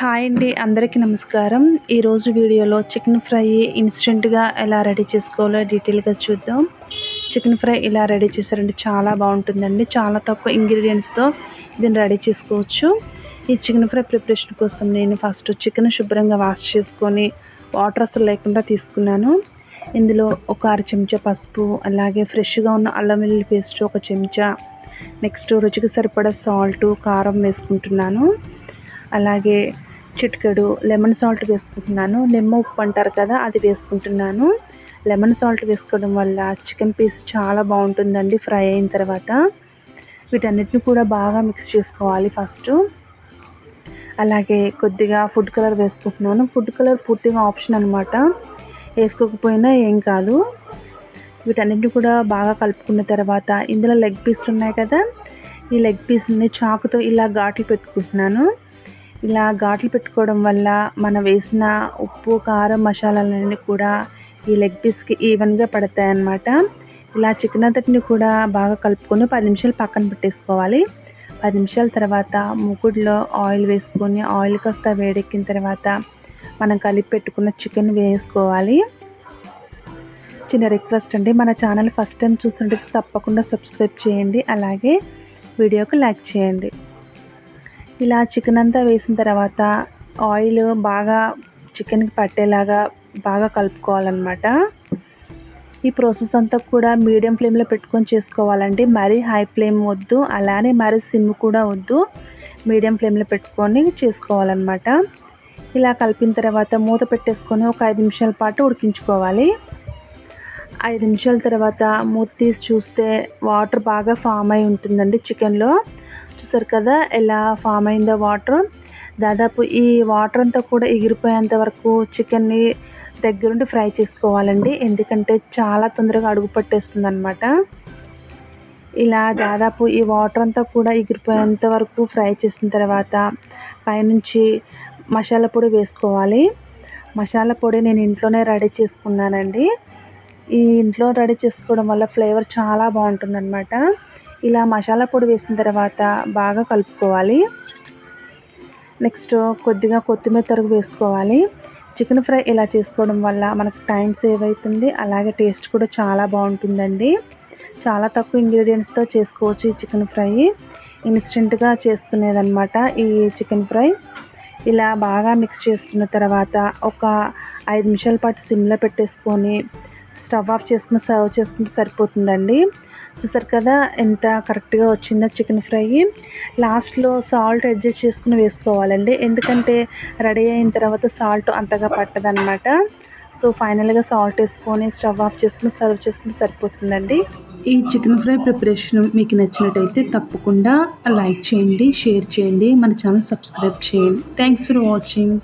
Hi అండి, అందరికీ నమస్కారం. ఈరోజు వీడియోలో చికెన్ ఫ్రై ఇన్స్టెంట్గా ఎలా రెడీ చేసుకోవాలో డీటెయిల్గా చూద్దాం. చికెన్ ఫ్రై ఇలా రెడీ చేశారంటే చాలా బాగుంటుందండి. చాలా తక్కువ ఇంగ్రీడియంట్స్తో దీన్ని రెడీ చేసుకోవచ్చు. ఈ చికెన్ ఫ్రై ప్రిపరేషన్ కోసం నేను ఫస్ట్ చికెన్ శుభ్రంగా వాష్ చేసుకొని వాటర్ అసలు లేకుండా తీసుకున్నాను. ఇందులో ఒక అర చెంచా పసుపు, అలాగే ఫ్రెష్గా ఉన్న అల్లం వెల్లుల్లి పేస్ట్ ఒక చెంచా, నెక్స్ట్ రుచికి సరిపడా సాల్ట్, కారం వేసుకుంటున్నాను. అలాగే చిటికెడు లెమన్ సాల్ట్ వేసుకుంటున్నాను. నిమ్మ ఉప్పు అంటారు కదా, అది వేసుకుంటున్నాను. లెమన్ సాల్ట్ వేసుకోవడం వల్ల చికెన్ పీస్ చాలా బాగుంటుందండి ఫ్రై అయిన తర్వాత. వీటన్నిటిని కూడా బాగా మిక్స్ చేసుకోవాలి ఫస్ట్. అలాగే కొద్దిగా ఫుడ్ కలర్ వేసుకుంటున్నాను. ఫుడ్ కలర్ పూర్తిగా ఆప్షన్ అనమాట, వేసుకోకపోయినా ఏం కాదు. వీటన్నిటిని కూడా బాగా కలుపుకున్న తర్వాత ఇందులో లెగ్ పీస్లు ఉన్నాయి కదా, ఈ లెగ్ పీస్ని చాకుతో ఇలా ఘాట్లు పెట్టుకుంటున్నాను. ఇలా ఘాట్లు పెట్టుకోవడం వల్ల మనం వేసిన ఉప్పు, కారం, మసాలాలన్నీ కూడా ఈ లెగ్ పీస్కి ఈవెన్గా పడతాయి అన్నమాట. ఇలా చికెన్ అంతటిని కూడా బాగా కలుపుకొని 10 నిమిషాలు పక్కన పెట్టేసుకోవాలి. 10 నిమిషాల తర్వాత మూకుడులో ఆయిల్ వేసుకొని ఆయిల్ కాస్త వేడెక్కిన తర్వాత మనం కలిపి పెట్టుకున్న చికెన్ వేసుకోవాలి. చిన్న రిక్వెస్ట్ అండి, మన ఛానల్ ఫస్ట్ టైం చూస్తుంటే తప్పకుండా సబ్స్క్రైబ్ చేయండి, అలాగే వీడియోకి లైక్ చేయండి. ఇలా చికెన్ అంతా వేసిన తర్వాత ఆయిల్ బాగా చికెన్కి పట్టేలాగా బాగా కలుపుకోవాలన్నమాట. ఈ ప్రాసెస్ అంతా కూడా మీడియం ఫ్లేమ్లో పెట్టుకొని చేసుకోవాలండి. మరీ హై ఫ్లేమ్ వద్దు, అలానే మరీ సిమ్ కూడా వద్దు, మీడియం ఫ్లేమ్లో పెట్టుకొని చేసుకోవాలన్నమాట. ఇలా కలిపిన తర్వాత మూత పెట్టేసుకొని ఒక 5 నిమిషాల పాటు ఉడికించుకోవాలి. 5 నిమిషాల తర్వాత మూత తీసి చూస్తే వాటర్ బాగా ఫామ్ అయి ఉంటుందండి చికెన్లో. చూసారు కదా ఎలా ఫామ్ అయిందో వాటర్. దాదాపు ఈ వాటర్ అంతా కూడా ఎగిరిపోయేంత వరకు చికెన్ని దగ్గరుండి ఫ్రై చేసుకోవాలండి, ఎందుకంటే చాలా తొందరగా అడుగు పట్టేస్తుంది అనమాట. ఇలా దాదాపు ఈ వాటర్ అంతా కూడా ఎగిరిపోయేంత వరకు ఫ్రై చేసిన తర్వాత పైనుంచి మసాలా పొడి వేసుకోవాలి. మసాలా పొడి నేను ఇంట్లోనే రెడీ చేసుకున్నానండి. ఈ ఇంట్లో రెడీ చేసుకోవడం వల్ల ఫ్లేవర్ చాలా బాగుంటుందన్నమాట. ఇలా మసాలా పొడి వేసిన తర్వాత బాగా కలుపుకోవాలి. నెక్స్ట్ కొద్దిగా కొత్తిమీర తరుగు వేసుకోవాలి. చికెన్ ఫ్రై ఇలా చేసుకోవడం వల్ల మనకు టైం సేవ్ అవుతుంది, అలాగే టేస్ట్ కూడా చాలా బాగుంటుందండి. చాలా తక్కువ ఇంగ్రీడియంట్స్తో చేసుకోవచ్చు ఈ చికెన్ ఫ్రై. ఇన్స్టెంట్గా చేసుకునేదన్నమాట ఈ చికెన్ ఫ్రై. ఇలా బాగా మిక్స్ చేసుకున్న తర్వాత ఒక 5 నిమిషాల పాటు సిమ్లో పెట్టేసుకొని స్టవ్ ఆఫ్ చేసుకుని సర్వ్ చేసుకుంటే సరిపోతుందండి. చూసారు కదా ఎంత కరెక్ట్గా వచ్చిందో చికెన్ ఫ్రై. లాస్ట్లో సాల్ట్ అడ్జస్ట్ చేసుకుని వేసుకోవాలండి, ఎందుకంటే రెడీ అయిన తర్వాత సాల్ట్ అంతగా పట్టదనమాట. సో ఫైనల్గా సాల్ట్ వేసుకొని స్టవ్ ఆఫ్ చేసుకుని సర్వ్ చేసుకుంటే సరిపోతుందండి. ఈ చికెన్ ఫ్రై ప్రిపరేషన్ మీకు నచ్చినట్టయితే తప్పకుండా లైక్ చేయండి, షేర్ చేయండి, మన ఛానల్ సబ్స్క్రైబ్ చేయండి. Thanks for watching.